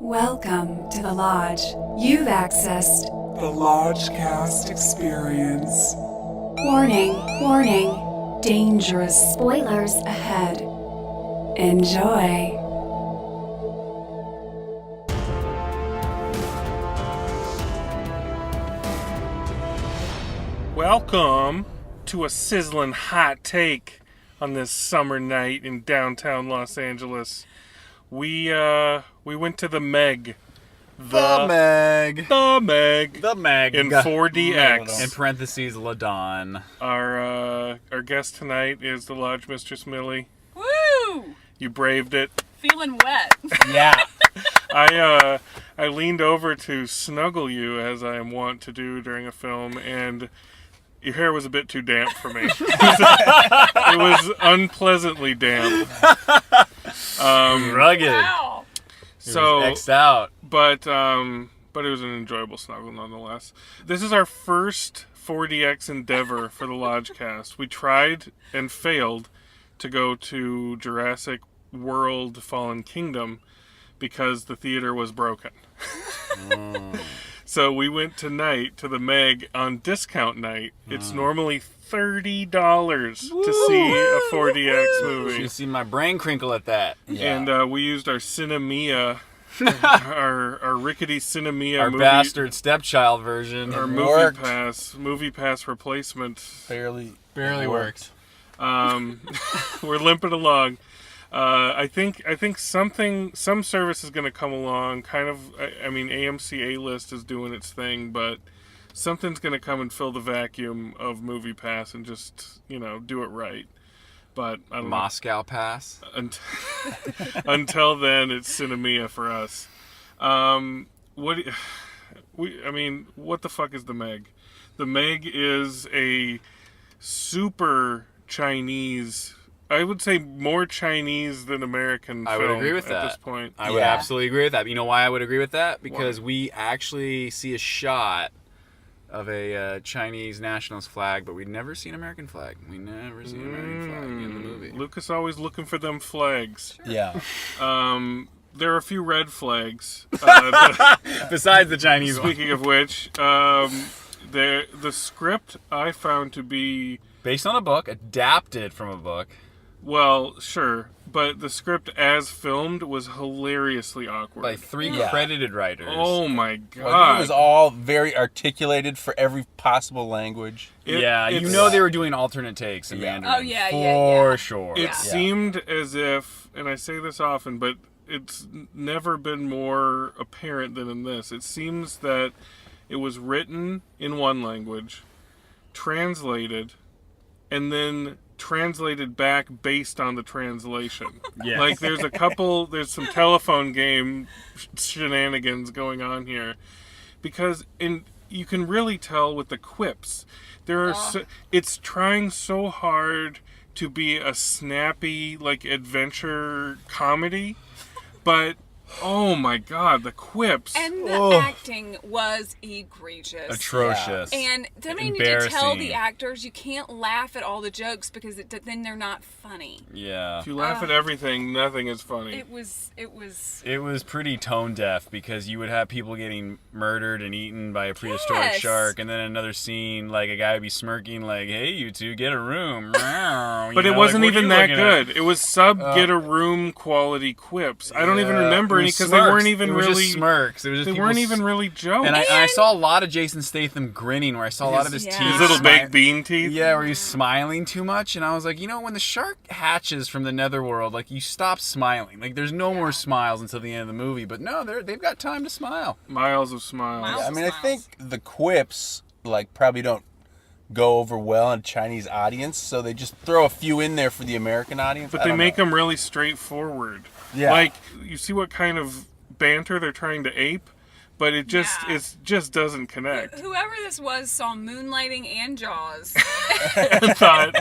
Welcome to the Lodge. You've accessed the Lodgecast experience. Warning, warning, dangerous spoilers ahead. Enjoy. Welcome to a sizzling hot take on this summer night in downtown Los Angeles. We went to the Meg. The Meg. In 4DX. In parentheses, LaDon. Our guest tonight is the Lodge Mistress Millie. Woo! You braved it. Feeling wet. Yeah. I leaned over to snuggle you, as I am wont to do during a film, and your hair was a bit too damp for me. It was unpleasantly damp. Rugged. Wow. So X'd out. But it was an enjoyable snuggle nonetheless. This is our first 4DX endeavor for the Lodgecast. We tried and failed to go to Jurassic World Fallen Kingdom because the theater was broken. So we went tonight to the Meg on discount night. It's normally $30 to see a 4DX movie. You see my brain crinkle at that. And we used our Cinemia, our rickety Cinemia Our movie, bastard stepchild version. our Worked. movie pass replacement. Barely worked. We're limping along. I think some service is going to come along. Kind of, I mean, AMC A-List is doing its thing, but something's going to come and fill the vacuum of Movie Pass and just, do it right. But I don't Moscow Pass. know. Until then, it's Cinemia for us. What the fuck is the Meg? The Meg is a super Chinese. I would say more Chinese than American I film would agree with at that. this point. I would absolutely agree with that. You know why I would agree with that? Because we actually see a shot of a Chinese nationalist flag, but we'd never see an American flag. We never see an American flag in the movie. Lucas always looking for them flags. Sure. Yeah. There are a few red flags. Besides the Chinese one. Speaking of which, the script I found to be... Based on a book, adapted from a book. Well, sure, but the script as filmed was hilariously awkward. By three Yeah. credited writers. Oh my Like, god. it was all very articulated for every possible language. Yeah, you it's- know they were doing alternate takes in Mandarin. Oh, yeah, For sure. It Yeah. seemed as if, and I say this often, but it's never been more apparent than in this. It seems that it was written in one language, translated, and then translated back based on the translation. Yes. Like there's some telephone game shenanigans going on here. Because you can really tell with the quips. It's trying so hard to be a snappy, like, adventure comedy, but oh my god, the quips. And the acting was egregious. Atrocious. And then they need to tell Embarrassing. the actors you can't laugh at all the jokes because then they're not funny. Yeah. If you laugh at everything, nothing is funny. It was. It was pretty tone deaf because you would have people getting murdered and eaten by a prehistoric Yes. shark, and then another scene, like a guy would be smirking, like, "Hey, you two, get a room." But it wasn't even that good. It was get a room quality quips. I don't even remember any because they weren't even it was really just smirks. It was just They people weren't even really jokes. And I saw a lot of Jason Statham grinning, where I saw a lot of his Yeah. teeth. His little smi- baked bean teeth. Yeah, where he's smiling too much, and I was like, when the shark hatches from the netherworld, like, you stop smiling. Like, there's no more smiles until the end of the movie. But no, they've got time to smile. Miles of smiles. Miles. I mean, I think the quips, like, probably don't go over well in a Chinese audience, so they just throw a few in there for the American audience. But I they don't make know. them really straightforward. Yeah. Like, you see what kind of banter they're trying to ape, but it just doesn't connect. Whoever this was saw Moonlighting and Jaws. And thought,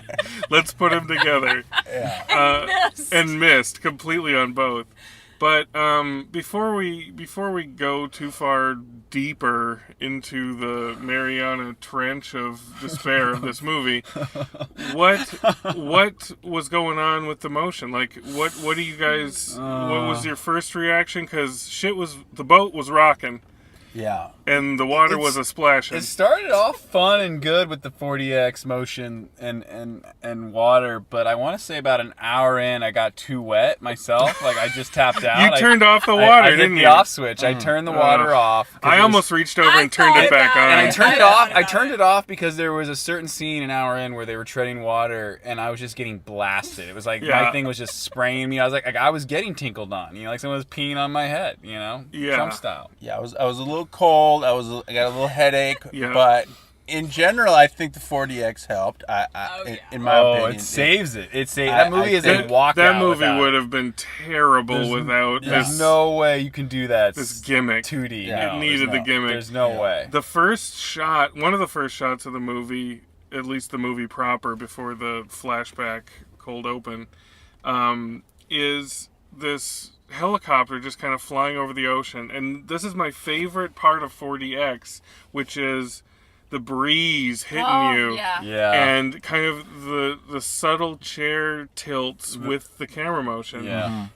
let's put them together. Yeah. Missed. And missed completely on both. But before we go too far deeper into the Mariana Trench of despair of this movie, what was going on with the motion? Like, what do you guys? What was your first reaction? Because the boat was rocking. Yeah. And the water was a splashing. It started off fun and good with the 40X motion and water, but I want to say about an hour in, I got too wet myself. Like, I just tapped out. You turned off the water, I didn't hit you? the off switch. I turned the water off. I almost reached over and turned it back on. And I turned it I off. thought I about turned it. it off because there was a certain scene an hour in where they were treading water, and I was just getting blasted. It was like my thing was just spraying me. I was like I was getting tinkled on. You know, like someone was peeing on my head. You know, Yeah. Trump style. Yeah, I was a little cold. I got a little headache. Yeah. But in general, I think the 40X helped. In my opinion, it saves it. That movie is a think walkout. That movie without would have been terrible without There's this. no way you can do that. This gimmick. 2D. Yeah. No, It needed the gimmick. There's no way. The first shot, one of the first shots of the movie, at least the movie proper, before the flashback cold open, is this helicopter just kind of flying over the ocean. And this is my favorite part of 40X, which is the breeze hitting you. Yeah. Yeah. And kind of the subtle chair tilts with the camera motion. Yeah.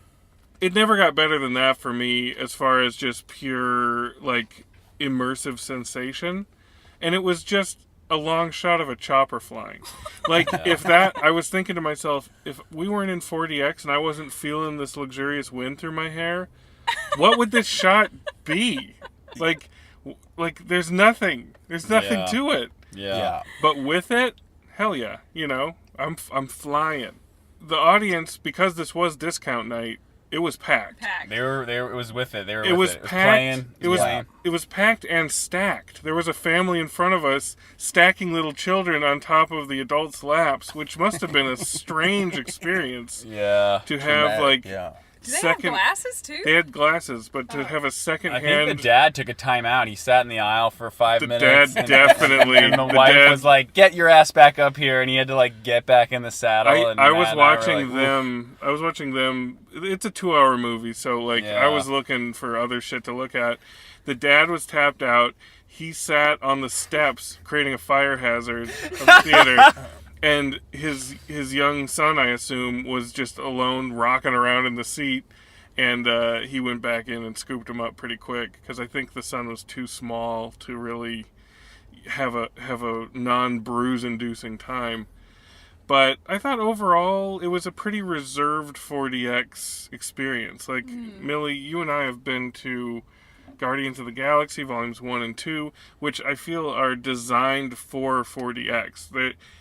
It never got better than that for me as far as just pure, like, immersive sensation. And it was just a long shot of a chopper flying. Like, I was thinking to myself, if we weren't in 40X and I wasn't feeling this luxurious wind through my hair, what would this shot be? Like there's nothing. There's nothing Yeah. to it. Yeah. But with it, hell yeah, I'm flying. The audience, because this was discount night, it was packed. They were. It was with it. They were. It with was it. It was packed. playing. It was packed and stacked. There was a family in front of us stacking little children on top of the adults' laps, which must have been a strange experience Yeah. to have like yeah. Do they second. have glasses too? They had glasses, but to have a second I hand. think the dad took a time out. He sat in the aisle for 5 The minutes. dad definitely. And the wife dad, was like, "Get your ass back up here," and he had to like get back in the saddle. and I Matt was and I were watching like, "Oof." them. I was watching them. It's a 2-hour movie, so like Yeah. I was looking for other shit to look at. The dad was tapped out. He sat on the steps, creating a fire hazard of the theater. And his young son, I assume, was just alone, rocking around in the seat. And he went back in and scooped him up pretty quick because I think the son was too small to really have a non-bruise inducing time. But I thought overall it was a pretty reserved 40X experience. Like, Millie, you and I have been to Guardians of the Galaxy Volumes 1 and 2, which I feel are designed for 40X.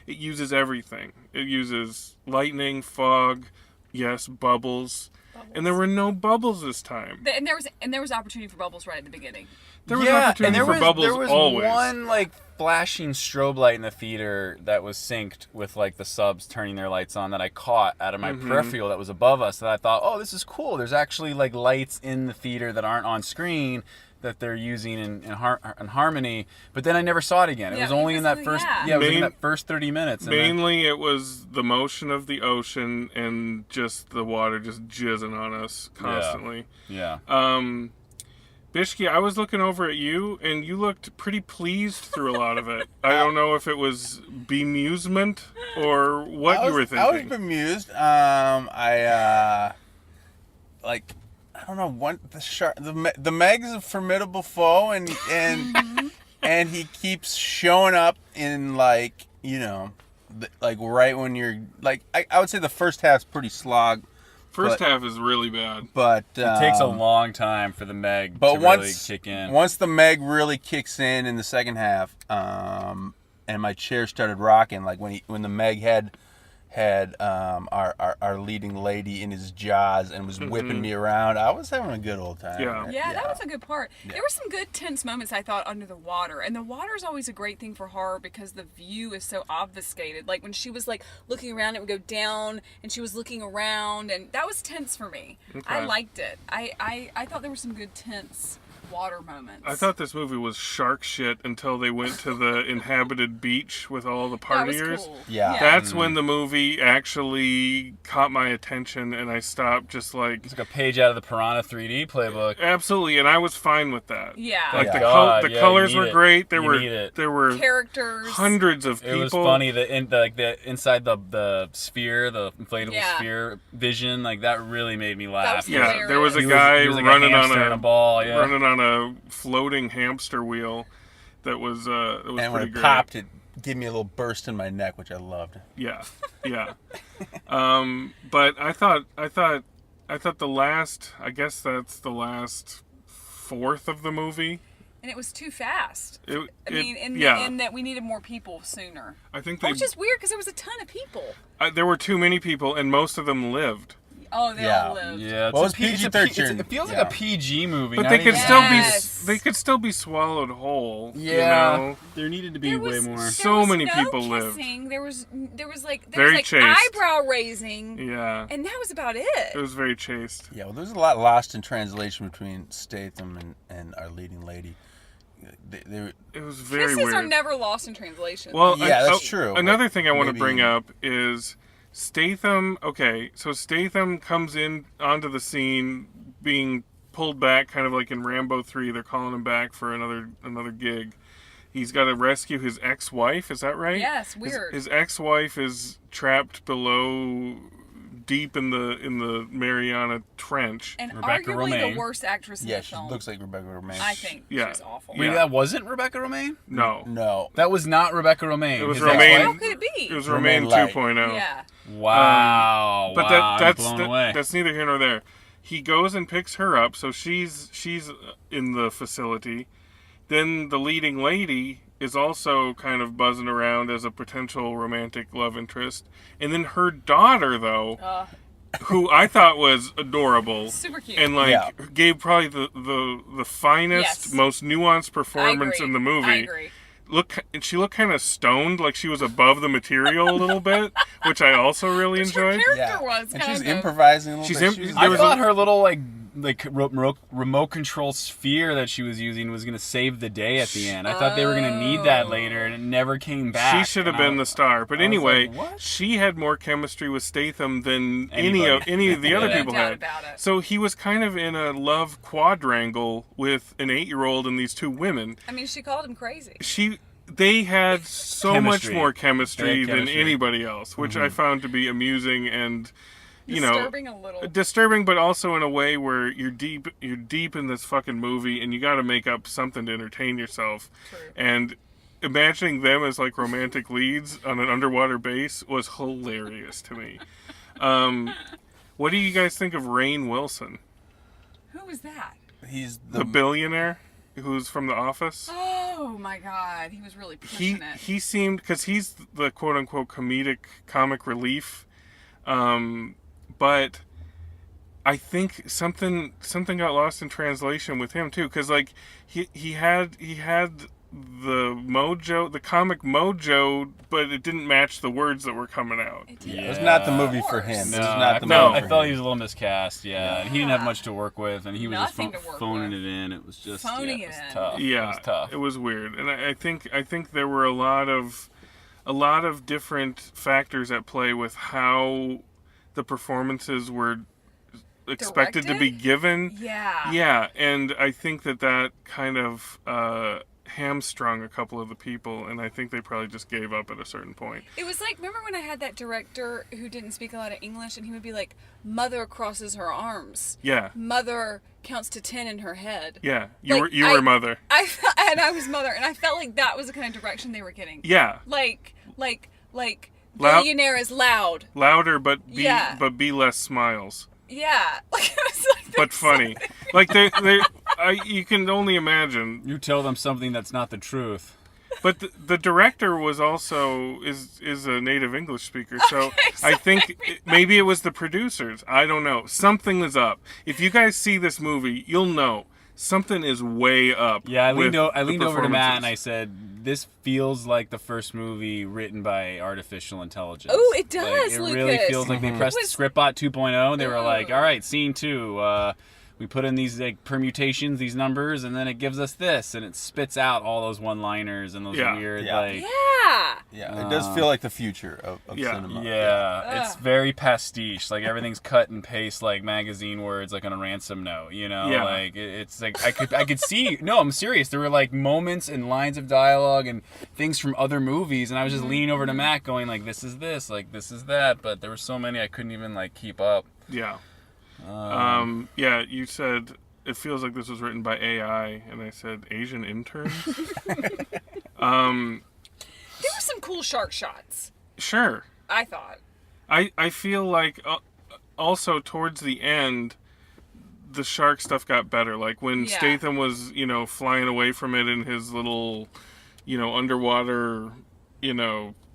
It uses everything. It uses lightning, fog, yes, bubbles. And there were no bubbles this time. And there was opportunity for bubbles right at the beginning. There was opportunity for bubbles there was always. one like flashing strobe light in the theater that was synced with like the subs turning their lights on that I caught out of my peripheral that was above us that I thought, oh, this is cool. There's actually like lights in the theater that aren't on screen that they're using in harmony. But then I never saw it again. It Yeah, was only in that first it was in that first 30 minutes. And then- Mainly it was the motion of the ocean and just the water just jizzing on us constantly. yeah. Bishki, I was looking over at you, and you looked pretty pleased through a lot of it. I don't know if it was bemusement or what you were thinking. I was bemused. I don't know. The Meg is a formidable foe, and and he keeps showing up in like right when you're like I would say the first half's pretty slog. First half is really bad. But It takes a long time for the Meg but to once really kick in. once the Meg really kicks in the second half, and my chair started rocking, like when the Meg had our leading lady in his jaws and was whipping me around, I was having a good old time. Yeah, that was a good part. There were some good tense moments, I thought, under the water. And the water is always a great thing for horror because the view is so obfuscated. Like when she was like looking around, it would go down, and she was looking around, and that was tense for me. I liked it. I thought there were some good tense water moments. I thought this movie was shark shit until they went to the inhabited beach with all the that was partiers. cool. Yeah. That's when the movie actually caught my attention, and I stopped just like... It's like a page out of the Piranha 3D playbook. Absolutely, and I was fine with that. Yeah. Like the God, the yeah, colors you were need it. great. There You were Characters. hundreds of people. It was funny the inside the sphere, the inflatable sphere vision, like that really made me laugh. was Yeah, there was a He guy he was like running a on hamster in a ball. Yeah. running on a floating hamster wheel. That was And when pretty it great. popped, it gave me a little burst in my neck, which I loved. Yeah, yeah. But I thought the last. I guess that's the last fourth of the movie. And it was too fast. In that we needed more people sooner. I think they. Which is weird because there was a ton of people. There were too many people, and most of them lived. Oh, they all lived. Yeah, Well, it's it's a PG-13. It feels like Yeah. a PG movie. But not they could even- still Yes. be. They could still be swallowed whole. Yeah, You know? there needed to be There way was, more. there So was many no people lived. kissing. There was Very like chaste. eyebrow raising, Yeah. and that was about it. It was very chaste. Yeah, well, there's a lot lost in translation between Statham and our leading lady. They It was very Kisses weird. are never lost in translation. Well, Yeah, that's true. Another thing I want to Maybe- bring up is Statham. Okay, so Statham comes in onto the scene, being pulled back, kind of like in Rambo 3. They're calling him back for another gig. He's got to rescue his ex-wife. Is that right? Yes, weird. His ex-wife is trapped below, deep in the Mariana Trench. and Rebecca arguably Romaine. the worst actress in yeah, the she film. looks like Rebecca Romaine. I think Yeah. she's awful. Wait, Yeah. that wasn't Rebecca Romaine? No, No. That was not Rebecca Romaine. It was His Romaine. How ex-wife? could it be? it was Romaine Romaine Light. 2.0. Yeah. Wow. But wow, that's I'm blown away. that's neither here nor there. He goes and picks her up, so she's in the facility. Then the leading lady is also kind of buzzing around as a potential romantic love interest. And then her daughter, though, who I thought was adorable, Super cute. and like Yeah. gave probably the finest, Yes. most nuanced I performance agree. in the movie. I agree. She looked kind of stoned, like she was above the material a little bit, which I also really Her enjoyed. character Yeah. was And kind she's of improvising a little She's bit. im- She was- there I was thought a- her little remote control sphere that she was using was gonna save the day at the end. I thought they were gonna need that later, and it never came back. She should have And I- been the star. But I was anyway, like, what? she had more chemistry with Statham than Anybody. any of the other Yeah. people No doubt had. about it. So he was kind of in a love quadrangle with an 8-year-old and these two women. I mean, she called him crazy. They had so Chemistry. much more chemistry They had than chemistry. anybody else, which I found to be amusing and Disturbing a little. disturbing, but also in a way where you're deep in this fucking movie and you got to make up something to entertain yourself. True. And imagining them as like romantic leads on an underwater base was hilarious to me. What do you guys think of Rainn Wilson, Who was that? He's the billionaire who's from The Office? Oh my God, he was really pushing it. He seemed, because he's the quote unquote comic relief, but I think something got lost in translation with him too, because like he had the mojo, the comic mojo, but it didn't match the words that were coming out. It did. It was not the movie for him. No, It was not the no, movie I for felt him. he was a little miscast. Yeah, and he didn't have much to work with, and he was Nothing just to work phoning with. it in. It was just Phoning it was it in. tough. Yeah, it was tough. It was weird, and I think there were a lot of different factors at play with how the performances were expected to be Directed? given. Yeah. Yeah, and I think that kind of hamstrung a couple of the people, and I think they probably just gave up at a certain point. It was like, remember when I had that director who didn't speak a lot of English, and he would be like, "Mother crosses her arms. Yeah, Mother counts to 10 in her head." yeah. You Like, were mother. I was mother, and I felt like that was the kind of direction they were getting. Yeah, Like Loud- billionaire is loud. louder, but Yeah. be less smiles. Yeah. Like, it was like But funny. Like you can only imagine. You tell them something that's not the truth. But the director was also is a native English speaker, so I think maybe it was the producers. I don't know. Something is up. If you guys see this movie, you'll know something is way up. Yeah, I with leaned the over to Matt and I performances. said, "This feels like the first movie written by artificial intelligence." Ooh, it Like, does, it really Lucas. feels like they Mhm. pressed It was- Scriptbot 2.0 and they were like, Ooh. "All right, scene 2. we put in these like permutations, these numbers, and then it gives us this, and it spits out all those one-liners and those weird like. Yeah, it does feel like the future of Yeah. cinema. Yeah, it's very pastiche. Like everything's cut and paste, like magazine words, like on a ransom note. You know, Yeah. like it's like I could see. No, I'm serious. There were like moments and lines of dialogue and things from other movies, and I was just leaning over to Matt, going like, "This is this, like this is that." But there were so many I couldn't even like keep up. Yeah. Yeah, you said it feels like this was written by AI, and I said Asian interns. There were some cool shark shots, Sure. I thought. I feel like also towards the end, the shark stuff got better. Like when Yeah. Statham was, flying away from it in his little, underwater,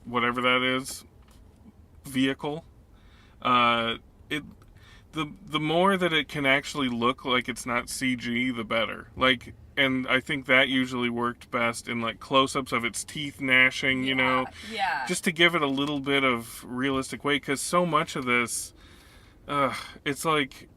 whatever that is, vehicle. The more that it can actually look like it's not CG, the better. Like, and I think that usually worked best in like close-ups of its teeth gnashing, Yeah. just to give it a little bit of realistic weight. Because so much of this, it's like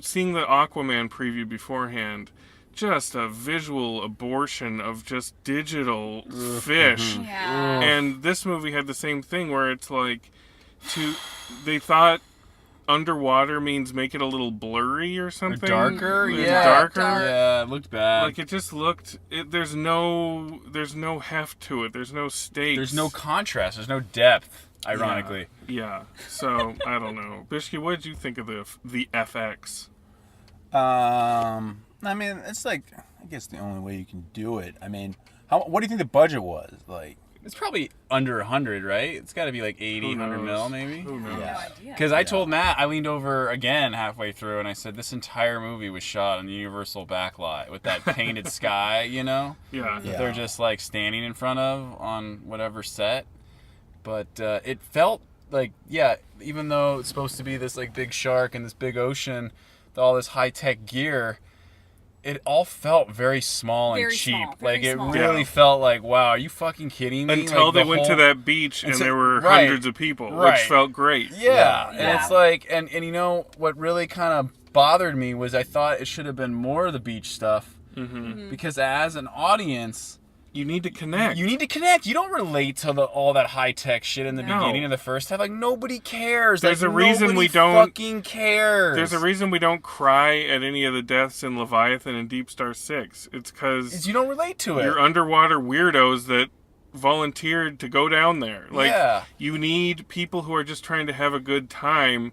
seeing the Aquaman preview beforehand. Just a visual abortion of just digital fish. Yeah. And this movie had the same thing where it's like, they thought underwater means make it a little blurry or something. Darker, It's yeah. darker. Yeah, it looked bad. Like it just looked. There's no heft to it. There's no stakes. There's no contrast. There's no depth. Ironically. Yeah. So I don't know, Bishki. What did you think of the FX? I mean, it's like, I guess the only way you can do it. I mean, what do you think the budget was? Like, It's probably under 100, right? It's got to be like 80, Who 100 knows? mil, maybe. Who knows? Yeah. No idea. Because I told Matt, I leaned over again halfway through, and I said, this entire movie was shot on the Universal backlot with that painted sky, Yeah. that Yeah. they're just like standing in front of on whatever set. But it felt like, even though it's supposed to be this like big shark and this big ocean, all this high-tech gear, it all felt very small and Very cheap. small, very Like it small. really Yeah. felt like, wow, are you fucking kidding me? Until Like, they the went to whole- that beach and Until- there were right. hundreds of people, Right. which felt great. Yeah, and Yeah. it's like, and you know what really kind of bothered me was I thought it should have been more of the beach stuff, because as an audience, You need to connect. you need to connect. You don't relate to all that high tech shit in the No. beginning of the first half. Like nobody cares. There's like, a reason nobody we don't- fucking cares. There's a reason we don't cry at any of the deaths in Leviathan and Deep Star 6. It's because You don't relate to it. you're underwater weirdos that volunteered to go down there. Like, Yeah. you need people who are just trying to have a good time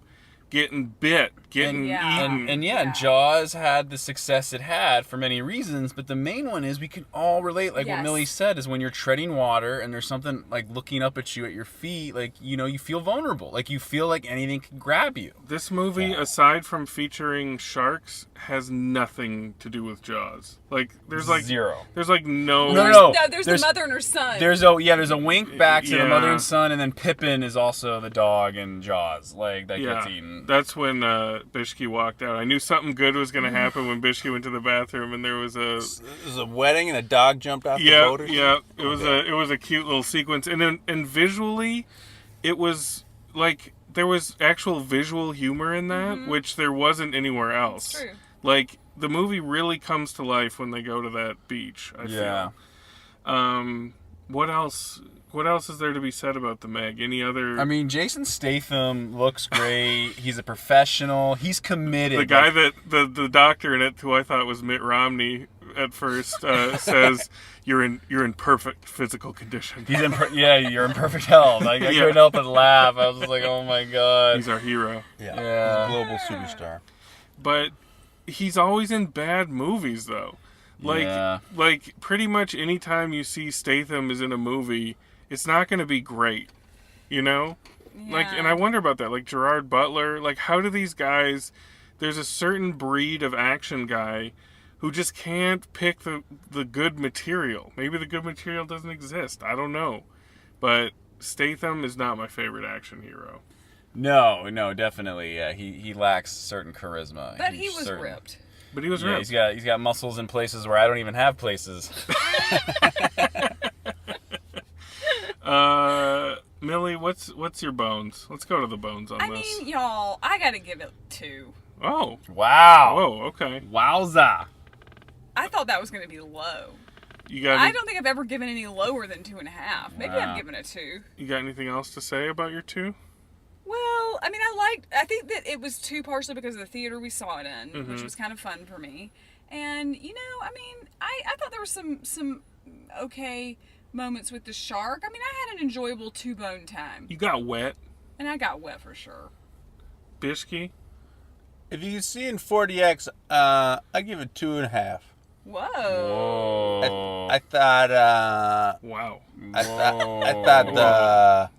getting bit, getting Yeah. eaten. And Jaws had the success it had for many reasons, but the main one is we can all relate. Like what Yes. Millie said is when you're treading water and there's something like looking up at you at your feet, like, you feel vulnerable. Like you feel like anything can grab you. This movie, aside from featuring sharks, has nothing to do with Jaws. Like, there's like Zero. There's like no. No. No, there's the mother and her son. There's a wink back to the Yeah. mother and son, and then Pippin is also the dog in Jaws, like that Yeah, gets eaten. that's when Bishki walked out. I knew something good was going to happen when Bishki went to the bathroom, and there was a it was a wedding and a dog jumped off the boat or yeah. something? It was a cute little sequence, and visually, it was like there was actual visual humor in that, which there wasn't anywhere else. It's true. Like the movie really comes to life when they go to that beach. I Yeah. feel. What else? What else is there to be said about the Meg? Any other? I mean, Jason Statham looks great. He's a professional. He's committed. the guy that the doctor in it, who I thought was Mitt Romney at first, says you're in perfect physical condition. He's in. You're in perfect health. Like, I Yeah. couldn't help but laugh. I was just like, oh my god. He's our hero. Yeah. Yeah. He's a global superstar. But he's always in bad movies, though. Like pretty much any time you see Statham is in a movie, it's not going to be great, you know? Like, and I wonder about that. Like Gerard Butler, like how do these guys? There's a certain breed of action guy who just can't pick the good material. Maybe the good material doesn't exist. I don't know. But Statham is not my favorite action hero. No, definitely. Yeah, he lacks certain charisma. But he He's was certain- ripped. But he was Yeah, ripped. he's got muscles in places where I don't even have places. Millie, what's your bones? Let's go to the bones on I this. mean, y'all, I gotta give it 2. Oh. Wow. Oh, okay. Wowza. I thought that was going to be low. You got I don't think I've ever given any lower than 2.5. Maybe Wow. I've given a 2. You got anything else to say about your 2? Well, I mean, I think that it was 2 partially because of the theater we saw it in, Mm-hmm. which was kind of fun for me. And, you know, I mean, I thought there were some okay moments with the shark. I mean, I had an enjoyable 2-bone time. You got wet. And I got wet for sure. Bishki? If you can see in 40X, I give it 2.5. Whoa. Whoa. I thought. Wow. I thought.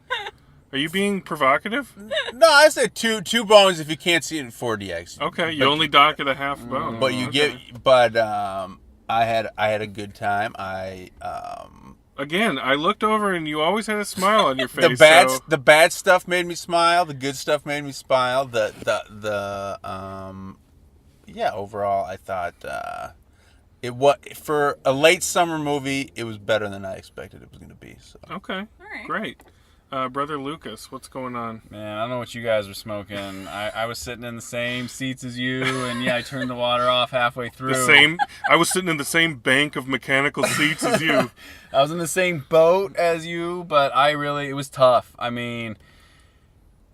Are you being provocative? No, I said two bones if you can't see it in 40X. Okay, you only dock at a half bone. But you Okay. I had a good time. Again, I looked over and you always had a smile on your face. so- The bad stuff made me smile. The good stuff made me smile. Overall, I thought it was for a late summer movie. It was better than I expected it was going to be. So. Okay, All right. great. Brother Lucas, what's going on? Man, I don't know what you guys were smoking. I was sitting in the same seats as you, and yeah, I turned the water off halfway through. I was sitting in the same bank of mechanical seats as you. I was in the same boat as you, but it was tough. I mean,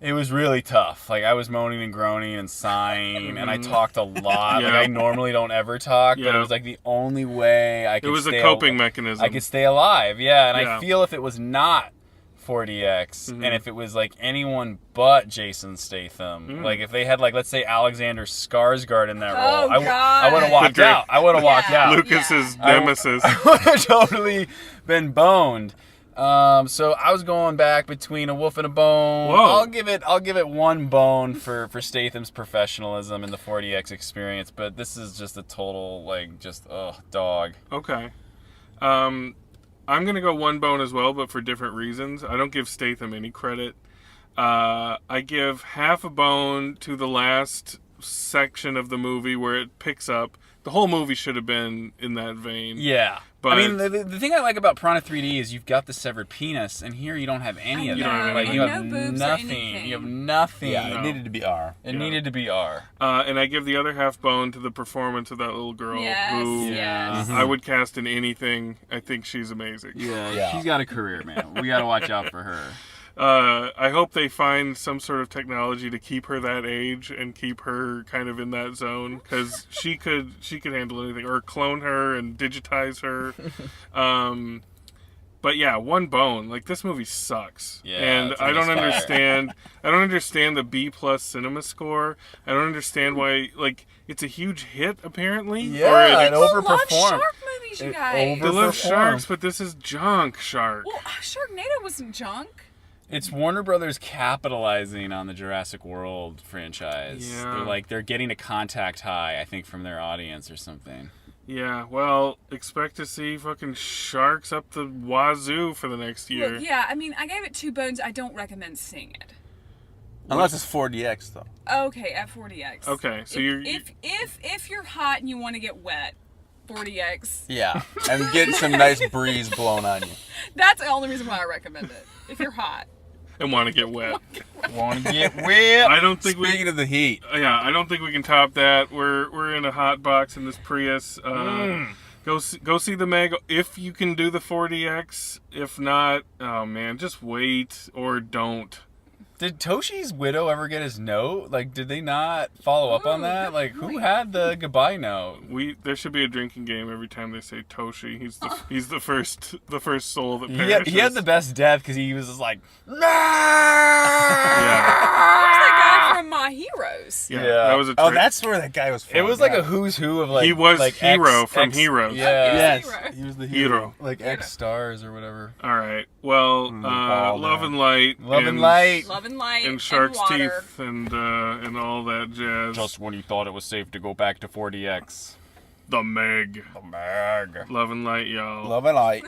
it was really tough. Like, I was moaning and groaning and sighing, and I talked a lot. Yeah. Like, I normally don't ever talk, but Yeah. it was like the only way I could It was a stay coping mechanism. I could stay alive, yeah. And Yeah. I feel if it was not 40X, Mm-hmm. and if it was like anyone but Jason Statham, like if they had like, let's say, Alexander Skarsgård in that Oh, role, God. I would have walked Good out. I would have walked Yeah. out. Lucas's I- nemesis. I would have totally been boned. So I was going back between a wolf and a bone. Whoa. I'll give it 1 bone for Statham's professionalism in the 40X experience, but this is just a total dog. Okay. I'm going to go 1 bone as well, but for different reasons. I don't give Statham any credit. I give half a bone to the last section of the movie where it picks up. The whole movie should have been in that vein. Yeah. But- I mean, the thing I like about Piranha 3D is you've got the severed penis, and here you don't have any of You that. don't have Like, any. you And have no boobs or nothing. anything. You have nothing. Yeah, No. it needed to be R. It Yeah. needed to be R. And I give the other half bone to the performance of that little girl Yes, who yes. I would cast in anything. I think she's amazing. Yeah. She's got a career, man. We got to watch out for her. I hope they find some sort of technology to keep her that age and keep her kind of in that zone, because she could handle anything, or clone her and digitize her. But yeah, 1 bone. Like, this movie sucks. Yeah, and it's a I don't misfire. understand. I don't understand the B+ cinema score. I don't understand why. Like, it's a huge hit apparently. Yeah, it People love overperformed. shark movies, you guys. They love overperformed. sharks, but this is junk shark. Well, Sharknado wasn't junk. It's Warner Brothers capitalizing on the Jurassic World franchise. Yeah. They're getting a contact high, I think, from their audience or something. Yeah, well, expect to see fucking sharks up the wazoo for the next year. Look, yeah, I mean, I gave it 2 bones. I don't recommend seeing it. Unless it's 40X though. Okay, at 40X. Okay, so if you're hot and you want to get wet, 40X. Yeah, and getting some nice breeze blown on you. That's the only reason why I recommend it. If you're hot. And want to get wet. Want to get wet? I don't think Speaking of the heat, I don't think we can top that. We're in a hot box in this Prius. Go see the Meg if you can do the 40X. If not, oh man, just wait or don't. Did Toshi's widow ever get his note? Like, did they not follow up on that? Like, who had the goodbye note? There should be a drinking game every time they say Toshi. He's the first soul that He perishes. had the best death because he was just like, Yeah. Where's that guy from My Heroes? Yeah, Yeah. that was a oh, trick. that's where that guy was from. it was like yeah. a who's who of like. He was like Hero from Heroes. Yeah. Yes, Hero. he was the Hero. Like X stars or whatever. All right. Well, all Love that. and Light. Love and Light. Love and light And Shark's water. Teeth and all that jazz. Just when you thought it was safe to go back to 40X. The Meg. The mag. Love and Light, y'all. Love and Light.